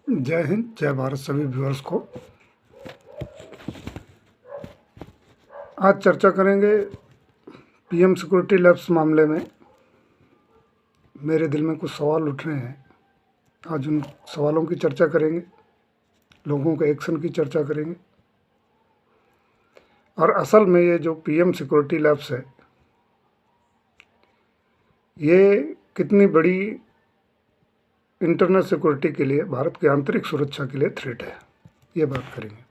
जय हिंद, जय भारत सभी व्यूअर्स को। आज चर्चा करेंगे पीएम सिक्योरिटी लैब्स मामले में। मेरे दिल में कुछ सवाल उठ रहे हैं, आज उन सवालों की चर्चा करेंगे, लोगों के एक्शन की चर्चा करेंगे। और असल में ये जो पीएम सिक्योरिटी लैब्स है, ये कितनी बड़ी इंटरनल सिक्योरिटी के लिए, भारत की आंतरिक सुरक्षा के लिए थ्रेट है, ये बात करेंगे।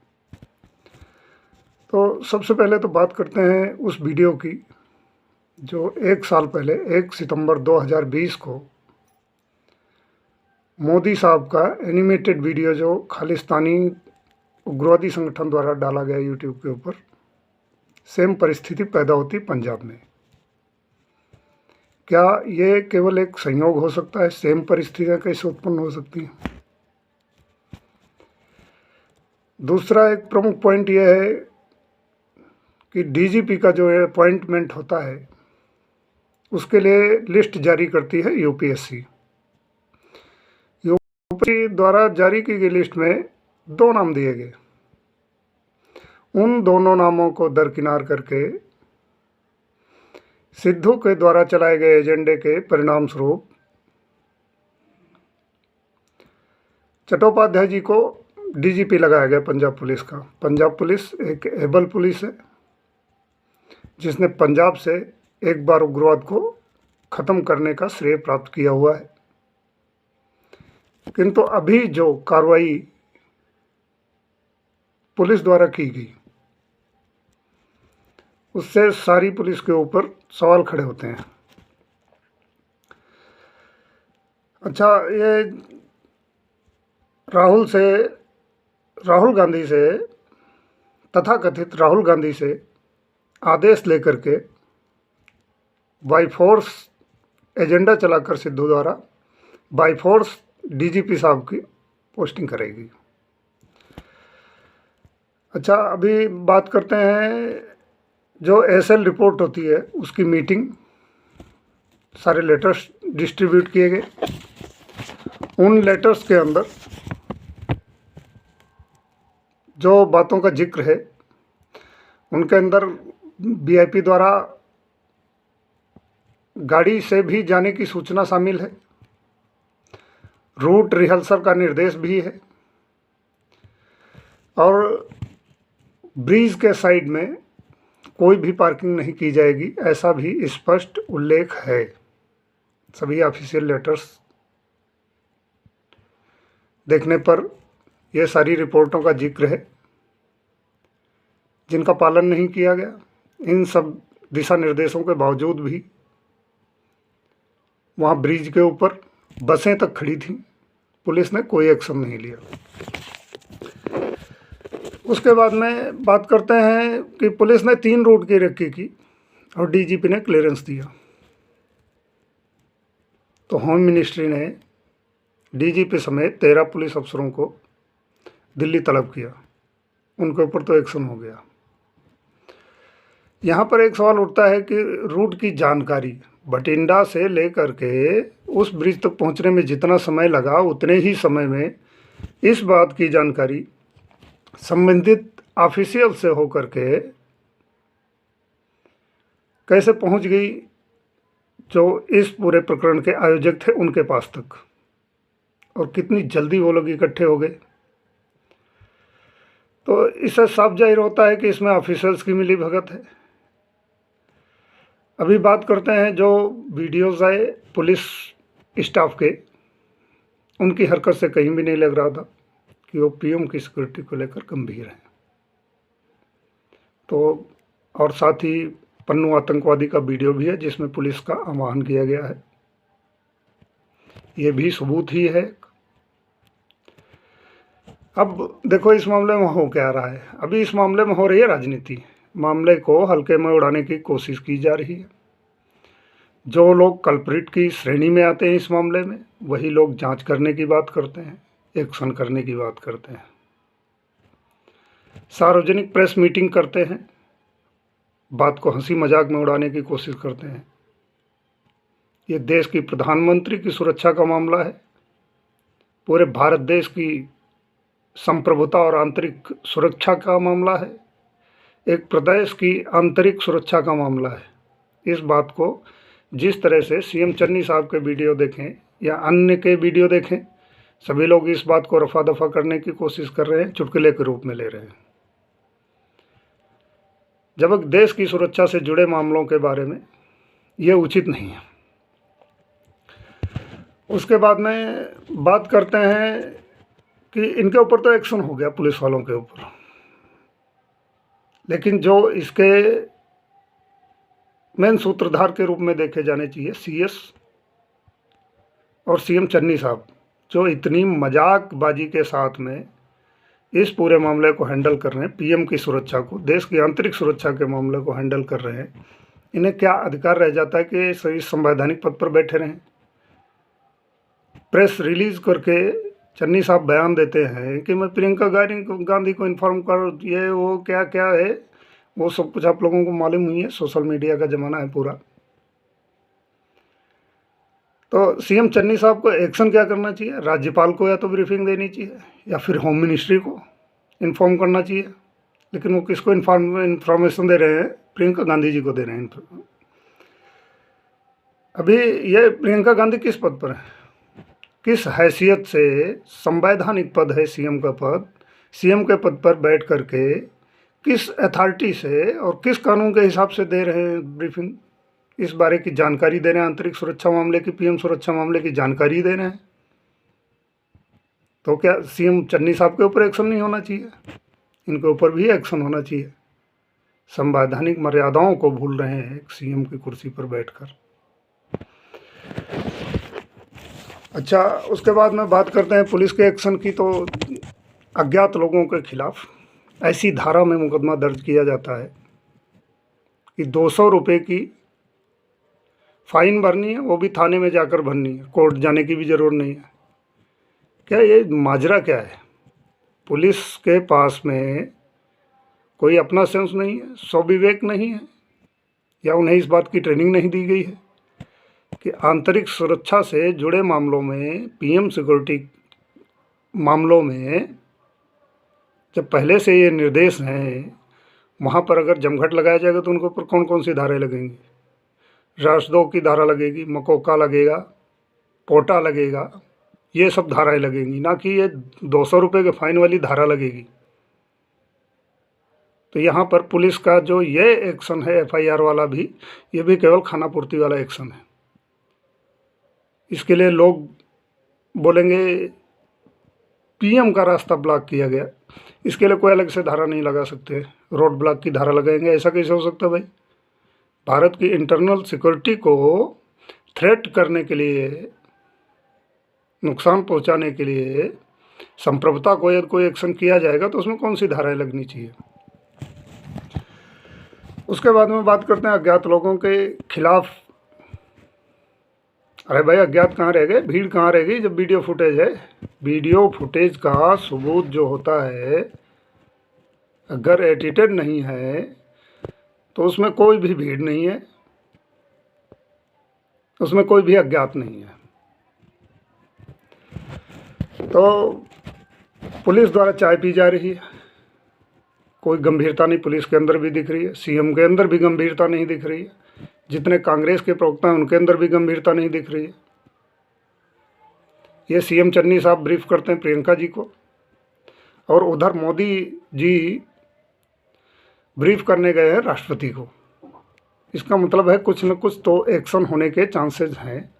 तो सबसे पहले तो बात करते हैं उस वीडियो की जो 1 साल पहले 1 सितंबर 2020 को मोदी साहब का एनिमेटेड वीडियो जो खालिस्तानी उग्रवादी संगठन द्वारा डाला गया यूट्यूब के ऊपर, सेम परिस्थिति पैदा होती पंजाब में। क्या ये केवल एक संयोग हो सकता है? सेम परिस्थितियां कैसे उत्पन्न हो सकती हैं? दूसरा एक प्रमुख पॉइंट यह है कि डीजीपी का जो अपॉइंटमेंट होता है, उसके लिए लिस्ट जारी करती है यूपीएससी। यूपीएससी द्वारा जारी की गई लिस्ट में 2 नाम दिए गए। उन दोनों नामों को दरकिनार करके सिद्धू के द्वारा चलाए गए एजेंडे के परिणाम स्वरूप चट्टोपाध्याय जी को डीजीपी लगाया गया पंजाब पुलिस का। पंजाब पुलिस एक एबल पुलिस है जिसने पंजाब से एक बार उग्रवाद को ख़त्म करने का श्रेय प्राप्त किया हुआ है। किंतु अभी जो कार्रवाई पुलिस द्वारा की गई, उससे सारी पुलिस के ऊपर सवाल खड़े होते हैं। अच्छा, ये राहुल गांधी से, तथाकथित राहुल गांधी से आदेश लेकर के बाई फोर्स एजेंडा चलाकर सिद्धू द्वारा बाई फोर्स डीजीपी साहब की पोस्टिंग करेगी। अच्छा, अभी बात करते हैं जो एसएल रिपोर्ट होती है, उसकी मीटिंग, सारे लेटर्स डिस्ट्रीब्यूट किए गए। उन लेटर्स के अंदर जो बातों का जिक्र है, उनके अंदर वीआईपी द्वारा गाड़ी से भी जाने की सूचना शामिल है, रूट रिहर्सल का निर्देश भी है, और ब्रिज के साइड में कोई भी पार्किंग नहीं की जाएगी, ऐसा भी स्पष्ट उल्लेख है। सभी ऑफिशियल लेटर्स देखने पर यह सारी रिपोर्टों का जिक्र है जिनका पालन नहीं किया गया। इन सब दिशा निर्देशों के बावजूद भी वहाँ ब्रिज के ऊपर बसें तक खड़ी थीं, पुलिस ने कोई एक्शन नहीं लिया। उसके बाद में बात करते हैं कि पुलिस ने 3 रूट की रेकी की और डीजीपी ने क्लियरेंस दिया। तो होम मिनिस्ट्री ने डीजीपी समेत 13 पुलिस अफसरों को दिल्ली तलब किया, उनके ऊपर तो एक्शन हो गया। यहाँ पर एक सवाल उठता है कि रूट की जानकारी, भटिंडा से लेकर के उस ब्रिज तक पहुँचने में जितना समय लगा, उतने ही समय में इस बात की जानकारी संबंधित ऑफिशियल से होकर के कैसे पहुंच गई जो इस पूरे प्रकरण के आयोजक थे उनके पास तक, और कितनी जल्दी वो लोग इकट्ठे हो गए। तो इससे साफ जाहिर होता है कि इसमें ऑफिशियल्स की मिली भगत है। अभी बात करते हैं जो वीडियोज़ आए पुलिस स्टाफ के, उनकी हरकत से कहीं भी नहीं लग रहा था कि वो पीएम की सिक्योरिटी को लेकर गंभीर हैं। तो और साथ ही पन्नू आतंकवादी का वीडियो भी है जिसमें पुलिस का आह्वान किया गया है, ये भी सबूत ही है। अब देखो इस मामले में हो क्या रहा है। अभी इस मामले में हो रही है राजनीति, मामले को हल्के में उड़ाने की कोशिश की जा रही है। जो लोग कल्प्रिट की श्रेणी में आते हैं इस मामले में, वही लोग जांच करने की बात करते हैं, एक्शन करने की बात करते हैं, सार्वजनिक प्रेस मीटिंग करते हैं, बात को हंसी मजाक में उड़ाने की कोशिश करते हैं। ये देश की प्रधानमंत्री की सुरक्षा का मामला है, पूरे भारत देश की संप्रभुता और आंतरिक सुरक्षा का मामला है, एक प्रदेश की आंतरिक सुरक्षा का मामला है। इस बात को जिस तरह से सीएम चन्नी साहब के वीडियो देखें या अन्य के वीडियो देखें, सभी लोग इस बात को रफा दफा करने की कोशिश कर रहे हैं, चुटकुले के रूप में ले रहे हैं। जब एक देश की सुरक्षा से जुड़े मामलों के बारे में ये उचित नहीं है। उसके बाद में बात करते हैं कि इनके ऊपर तो एक्शन हो गया पुलिस वालों के ऊपर, लेकिन जो इसके मेन सूत्रधार के रूप में देखे जाने चाहिए सीएस और सीएम चन्नी साहब, जो इतनी मजाकबाजी के साथ में इस पूरे मामले को हैंडल कर रहे हैं, पीएम की सुरक्षा को, देश की आंतरिक सुरक्षा के मामले को हैंडल कर रहे हैं। इन्हें क्या अधिकार रह जाता है कि इस संवैधानिक पद पर बैठे रहें? प्रेस रिलीज करके चन्नी साहब बयान देते हैं कि मैं प्रियंका गांधी को इन्फॉर्म कर, ये वो क्या क्या है वो सब कुछ आप लोगों को मालूम ही है, सोशल मीडिया का ज़माना है पूरा। तो सीएम चन्नी साहब को एक्शन क्या करना चाहिए? राज्यपाल को या तो ब्रीफिंग देनी चाहिए या फिर होम मिनिस्ट्री को इन्फॉर्म करना चाहिए। लेकिन वो किसको इन्फॉर्मेशन दे रहे हैं? प्रियंका गांधी जी को दे रहे हैं। अभी ये प्रियंका गांधी किस पद पर है, किस हैसियत से? संवैधानिक पद है सीएम का पद। सीएम के पद पर बैठ करके किस अथॉरिटी से और किस कानून के हिसाब से दे रहे हैं ब्रीफिंग? इस बारे की जानकारी दे रहे हैं, आंतरिक सुरक्षा मामले की, पीएम सुरक्षा मामले की जानकारी दे रहे हैं। तो क्या सीएम चन्नी साहब के ऊपर एक्शन नहीं होना चाहिए? इनके ऊपर भी एक्शन होना चाहिए। संवैधानिक मर्यादाओं को भूल रहे हैं एक सीएम की कुर्सी पर बैठकर। अच्छा, उसके बाद में बात करते हैं पुलिस के एक्शन की। तो अज्ञात लोगों के खिलाफ ऐसी धारा में मुकदमा दर्ज किया जाता है कि 200 रुपये की फाइन भरनी है, वो भी थाने में जाकर भरनी है, कोर्ट जाने की भी ज़रूरत नहीं है। क्या ये माजरा क्या है? पुलिस के पास में कोई अपना सेंस नहीं है, स्वविवेक नहीं है, या उन्हें इस बात की ट्रेनिंग नहीं दी गई है कि आंतरिक सुरक्षा से जुड़े मामलों में, पीएम सिक्योरिटी मामलों में जब पहले से ये निर्देश हैं, वहाँ पर अगर जमघट लगाया जाएगा तो उनके ऊपर कौन कौन सी धाराएं लगेंगी? राष्ट्रद्रोह की धारा लगेगी, मकोका लगेगा, पोटा लगेगा, ये सब धाराएं लगेंगी, ना कि ये 200 रुपये के फाइन वाली धारा लगेगी। तो यहाँ पर पुलिस का जो ये एक्शन है एफआईआर वाला भी, ये भी केवल खानापूर्ति वाला एक्शन है। इसके लिए लोग बोलेंगे पीएम का रास्ता ब्लॉक किया गया, इसके लिए कोई अलग से धारा नहीं लगा सकते, रोड ब्लॉक की धारा लगाएंगे। ऐसा कैसे हो सकता है भाई? भारत की इंटरनल सिक्योरिटी को थ्रेट करने के लिए, नुकसान पहुंचाने के लिए संप्रभुता को यदि कोई एक्शन किया जाएगा तो उसमें कौन सी धाराएं लगनी चाहिए? उसके बाद में बात करते हैं अज्ञात लोगों के खिलाफ। अरे भाई, अज्ञात कहाँ रह गए, भीड़ कहाँ रह गई जब वीडियो फुटेज है? वीडियो फुटेज का सबूत जो होता है, अगर एडिटेड नहीं है तो उसमें कोई भी भीड़ नहीं है, उसमें कोई भी अज्ञात नहीं है। तो पुलिस द्वारा चाय पी जा रही है, कोई गंभीरता नहीं पुलिस के अंदर भी दिख रही है, सीएम के अंदर भी गंभीरता नहीं दिख रही है, जितने कांग्रेस के प्रवक्ता हैं उनके अंदर भी गंभीरता नहीं दिख रही है। ये सीएम चन्नी साहब ब्रीफ करते हैं प्रियंका जी को, और उधर मोदी जी ब्रीफ करने गए हैं राष्ट्रपति को। इसका मतलब है कुछ न कुछ तो एक्शन होने के चांसेस हैं,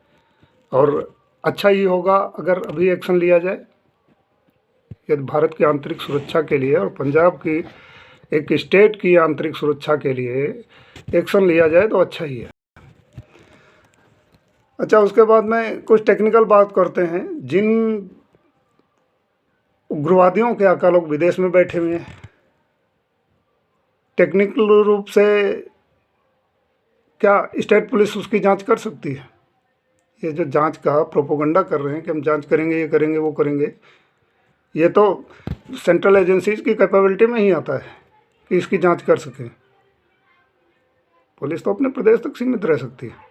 और अच्छा ही होगा अगर अभी एक्शन लिया जाए। यदि भारत की आंतरिक सुरक्षा के लिए और पंजाब की एक स्टेट की आंतरिक सुरक्षा के लिए एक्शन लिया जाए तो अच्छा ही है। अच्छा, उसके बाद में कुछ टेक्निकल बात करते हैं। जिन उग्रवादियों के आका लोग विदेश में बैठे हुए हैं, टेक्निकल रूप से क्या स्टेट पुलिस उसकी जांच कर सकती है? ये जो जांच का प्रोपोगंडा कर रहे हैं कि हम जांच करेंगे, ये करेंगे, वो करेंगे, ये तो सेंट्रल एजेंसीज की कैपेबिलिटी में ही आता है कि इसकी जांच कर सकें। पुलिस तो अपने प्रदेश तक सीमित रह सकती है।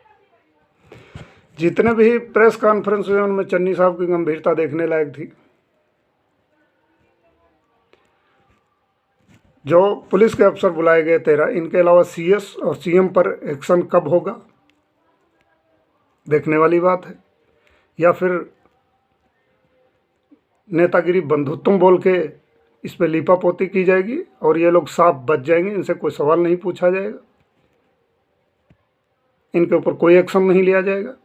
जितने भी प्रेस कॉन्फ्रेंस हुए उनमें चन्नी साहब की गंभीरता देखने लायक थी। जो पुलिस के अफसर बुलाए गए 13, इनके अलावा सीएस और सीएम पर एक्शन कब होगा, देखने वाली बात है। या फिर नेतागिरी बंधुत्व बोल के इस पर लीपापोती की जाएगी और ये लोग साफ बच जाएंगे, इनसे कोई सवाल नहीं पूछा जाएगा, इनके ऊपर कोई एक्शन नहीं लिया जाएगा।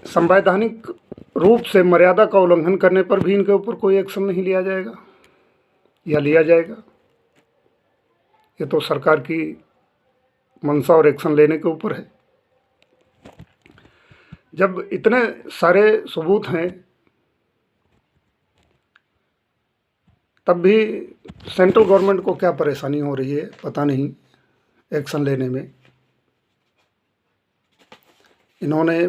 संवैधानिक रूप से मर्यादा का उल्लंघन करने पर भी इनके ऊपर कोई एक्शन नहीं लिया जाएगा या लिया जाएगा। ये तो सरकार की मंशा और एक्शन लेने के ऊपर है। जब इतने सारे सबूत हैं तब भी सेंट्रल गवर्नमेंट को क्या परेशानी हो रही है पता नहीं एक्शन लेने में। इन्होंने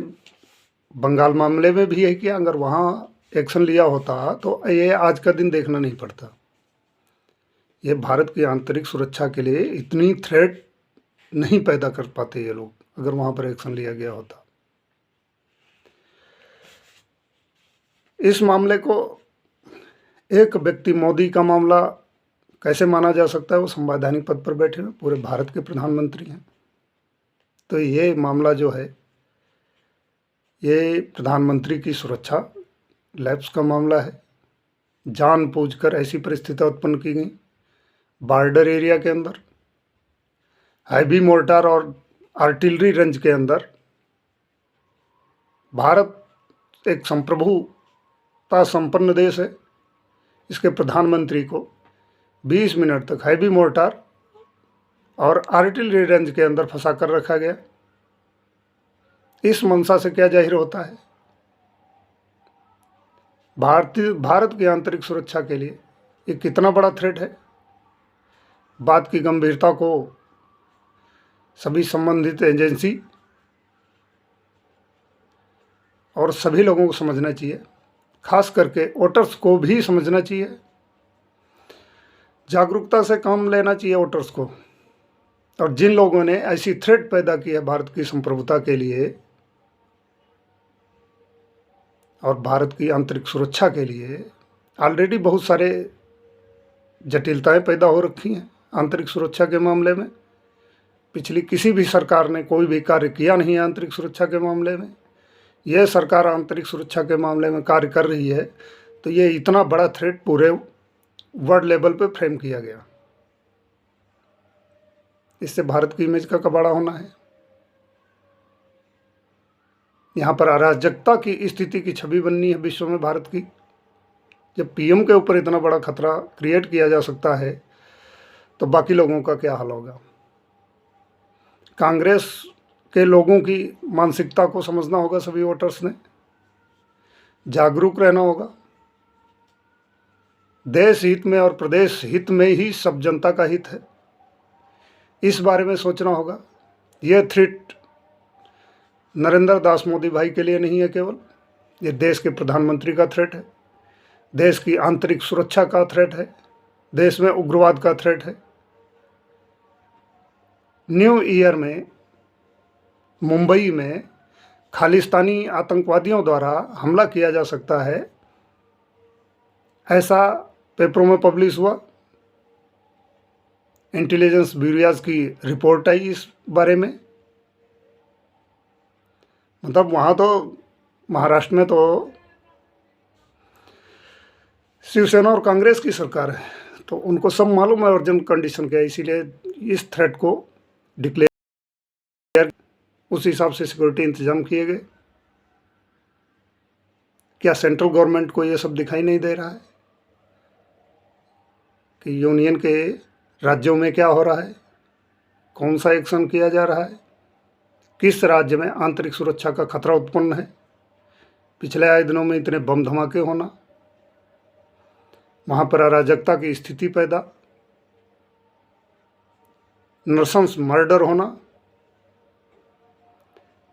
बंगाल मामले में भी यही किया, अगर वहाँ एक्शन लिया होता तो ये आज का दिन देखना नहीं पड़ता। ये भारत की आंतरिक सुरक्षा के लिए इतनी थ्रेट नहीं पैदा कर पाते ये लोग, अगर वहाँ पर एक्शन लिया गया होता। इस मामले को एक व्यक्ति मोदी का मामला कैसे माना जा सकता है? वो संवैधानिक पद पर बैठे हुए पूरे भारत के प्रधानमंत्री हैं। तो ये मामला जो है ये प्रधानमंत्री की सुरक्षा लैप्स का मामला है। जानबूझकर ऐसी परिस्थितियाँ उत्पन्न की गई बॉर्डर एरिया के अंदर, हैवी मोर्टार और आर्टिलरी रेंज के अंदर। भारत एक संप्रभुता संपन्न देश है, इसके प्रधानमंत्री को 20 मिनट तक हैवी मोर्टार और आर्टिलरी रेंज के अंदर फंसा कर रखा गया। इस मंशा से क्या जाहिर होता है? भारत की आंतरिक सुरक्षा के लिए ये कितना बड़ा थ्रेट है। बात की गंभीरता को सभी संबंधित एजेंसी और सभी लोगों को समझना चाहिए, खास करके वोटर्स को भी समझना चाहिए। जागरूकता से काम लेना चाहिए वोटर्स को। और जिन लोगों ने ऐसी थ्रेट पैदा की है भारत की संप्रभुता के लिए और भारत की आंतरिक सुरक्षा के लिए, ऑलरेडी बहुत सारे जटिलताएं पैदा हो रखी हैं आंतरिक सुरक्षा के मामले में। पिछली किसी भी सरकार ने कोई भी कार्य किया नहीं है आंतरिक सुरक्षा के मामले में। यह सरकार आंतरिक सुरक्षा के मामले में कार्य कर रही है, तो ये इतना बड़ा थ्रेट पूरे वर्ल्ड लेवल पे फ्रेम किया गया। इससे भारत की इमेज का कबाड़ा होना है। यहाँ पर अराजकता की स्थिति की छवि बननी है विश्व में भारत की। जब पीएम के ऊपर इतना बड़ा खतरा क्रिएट किया जा सकता है तो बाकी लोगों का क्या हाल होगा। कांग्रेस के लोगों की मानसिकता को समझना होगा, सभी वोटर्स ने जागरूक रहना होगा। देश हित में और प्रदेश हित में ही सब जनता का हित है, इस बारे में सोचना होगा। यह थ्रेट नरेंद्र दास मोदी भाई के लिए नहीं है केवल, ये देश के प्रधानमंत्री का थ्रेट है, देश की आंतरिक सुरक्षा का थ्रेट है, देश में उग्रवाद का थ्रेट है। न्यू ईयर में मुंबई में खालिस्तानी आतंकवादियों द्वारा हमला किया जा सकता है, ऐसा पेपरों में पब्लिश हुआ। इंटेलिजेंस ब्यूरोज की रिपोर्ट आई इस बारे में। मतलब वहाँ तो महाराष्ट्र में तो शिवसेना और कांग्रेस की सरकार है, तो उनको सब मालूम है अर्जेंट कंडीशन क्या है, इसीलिए इस थ्रेट को डिक्लेयर, उस हिसाब से सिक्योरिटी इंतजाम किए गए। क्या सेंट्रल गवर्नमेंट को ये सब दिखाई नहीं दे रहा है कि यूनियन के राज्यों में क्या हो रहा है, कौन सा एक्शन किया जा रहा है, किस राज्य में आंतरिक सुरक्षा का खतरा उत्पन्न है। पिछले आए दिनों में इतने बम धमाके होना, वहाँ पर अराजकता की स्थिति पैदा, नृशंस मर्डर होना,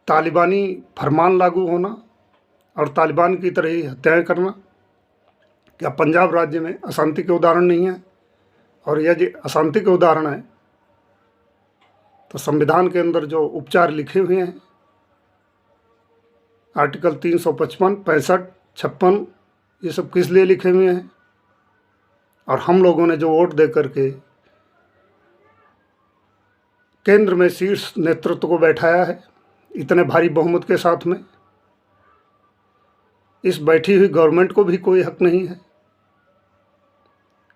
तालिबानी फरमान लागू होना और तालिबान की तरह ही हत्याएं करना। क्या पंजाब राज्य में अशांति के उदाहरण नहीं है? और यह जो अशांति के उदाहरण है तो संविधान के अंदर जो उपचार लिखे हुए हैं, आर्टिकल 355, 65, 56, ये सब किस लिए लिखे हुए हैं? और हम लोगों ने जो वोट दे करके केंद्र में शीर्ष नेतृत्व को बैठाया है इतने भारी बहुमत के साथ में, इस बैठी हुई गवर्नमेंट को भी कोई हक नहीं है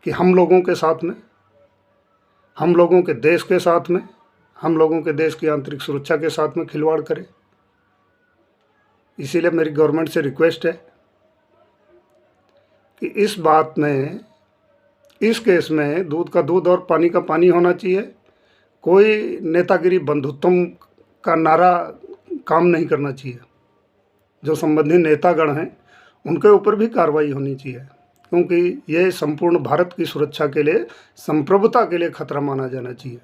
कि हम लोगों के साथ में, हम लोगों के देश के साथ में, हम लोगों के देश की आंतरिक सुरक्षा के साथ में खिलवाड़ करे। इसीलिए मेरी गवर्नमेंट से रिक्वेस्ट है कि इस बात में, इस केस में दूध का दूध और पानी का पानी होना चाहिए। कोई नेतागिरी, बंधुत्व का नारा काम नहीं करना चाहिए। जो संबंधित नेतागण हैं उनके ऊपर भी कार्रवाई होनी चाहिए, क्योंकि ये संपूर्ण भारत की सुरक्षा के लिए, संप्रभुता के लिए खतरा माना जाना चाहिए।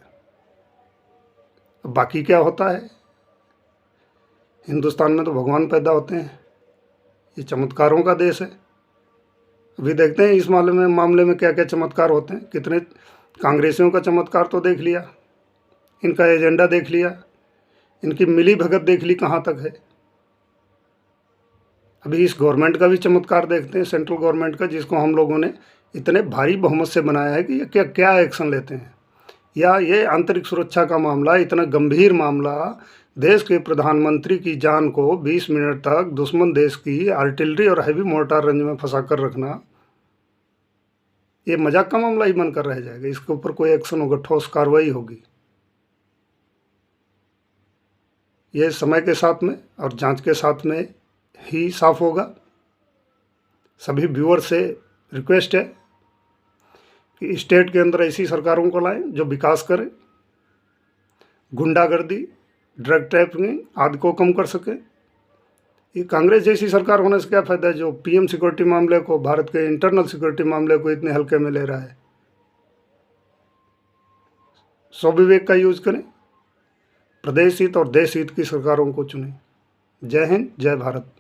बाकी क्या होता है, हिंदुस्तान में तो भगवान पैदा होते हैं, ये चमत्कारों का देश है। अभी देखते हैं इस मामले में क्या क्या चमत्कार होते हैं। कितने कांग्रेसियों का चमत्कार तो देख लिया, इनका एजेंडा देख लिया, इनकी मिली भगत देख ली कहाँ तक है। अभी इस गवर्नमेंट का भी चमत्कार देखते हैं, सेंट्रल गवर्नमेंट का, जिसको हम लोगों ने इतने भारी बहुमत से बनाया है कि ये क्या क्या एक्शन लेते हैं। या ये आंतरिक सुरक्षा का मामला, इतना गंभीर मामला, देश के प्रधानमंत्री की जान को 20 मिनट तक दुश्मन देश की आर्टिलरी और हैवी मोर्टार रेंज में फंसा कर रखना, ये मजाक का मामला ही बनकर रह जाएगा। इसके ऊपर कोई एक्शन होगा, ठोस कार्रवाई होगी। ये समय के साथ में और जांच के साथ में ही साफ होगा। सभी व्यूअर से रिक्वेस्ट है कि स्टेट के अंदर ऐसी सरकारों को लाएं जो विकास करें, गुंडागर्दी, ड्रग ट्रैफिकिंग आदि को कम कर सके। ये कांग्रेस जैसी सरकार होने से क्या फ़ायदा है जो पीएम सिक्योरिटी मामले को, भारत के इंटरनल सिक्योरिटी मामले को इतने हल्के में ले रहा है। स्वविवेक का यूज करें, प्रदेश हित और देश हित की सरकारों को चुनें। जय हिंद, जय भारत।